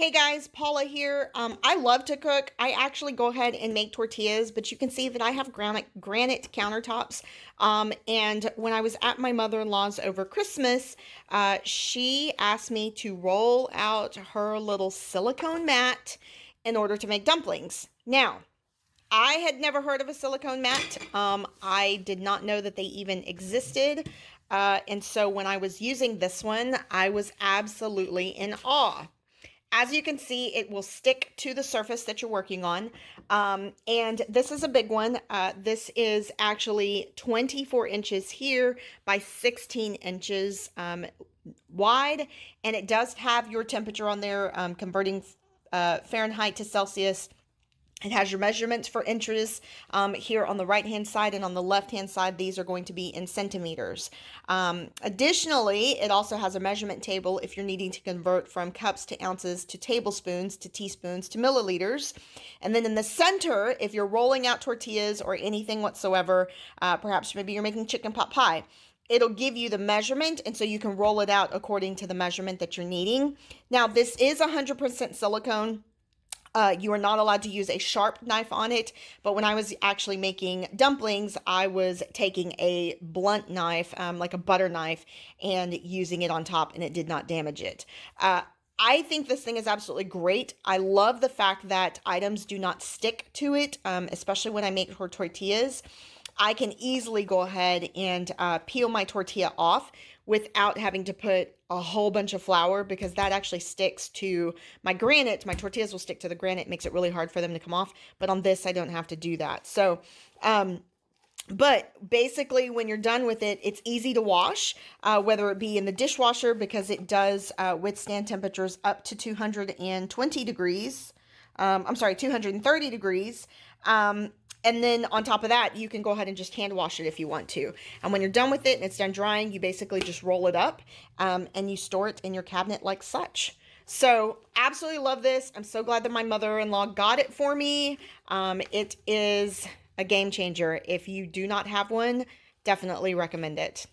Hey guys, Paula here. I love to cook. I actually go ahead and make tortillas, but you can see that I have granite countertops. And when I was at my mother-in-law's over Christmas, she asked me to roll out her little silicone mat in order to make dumplings. Now, I had never heard of a silicone mat. I did not know that they even existed. And so when I was using this one, I was absolutely in awe. As you can see, it will stick to the surface that you're working on. And this is a big one. This is actually 24 inches here by 16 inches wide. And it does have your temperature on there, converting Fahrenheit to Celsius. It has your measurements for inches here on the right-hand side, and on the left-hand side, these are going to be in centimeters. Additionally, it also has a measurement table if you're needing to convert from cups to ounces to tablespoons to teaspoons to milliliters. And then in the center, if you're rolling out tortillas or anything whatsoever, perhaps maybe you're making chicken pot pie, it'll give you the measurement, and so you can roll it out according to the measurement that you're needing. Now, this is 100% silicone. You are not allowed to use a sharp knife on it, but when I was actually making dumplings, I was taking a blunt knife, like a butter knife, and using it on top, and it did not damage it. I think this thing is absolutely great. I love the fact that items do not stick to it, especially when I make her tortillas. I can easily go ahead and peel my tortilla off without having to put a whole bunch of flour, because that actually sticks to my granite. My tortillas will stick to the granite, makes it really hard for them to come off. But on this, I don't have to do that. So, but basically, when you're done with it, it's easy to wash, whether it be in the dishwasher, because it does withstand temperatures up to 220 degrees. 230 degrees. And then on top of that, you can go ahead and just hand wash it if you want to. And when you're done with it and it's done drying, you basically just roll it up and you store it in your cabinet like such. So absolutely love this. I'm so glad that my mother-in-law got it for me. It is a game changer. If you do not have one, definitely recommend it.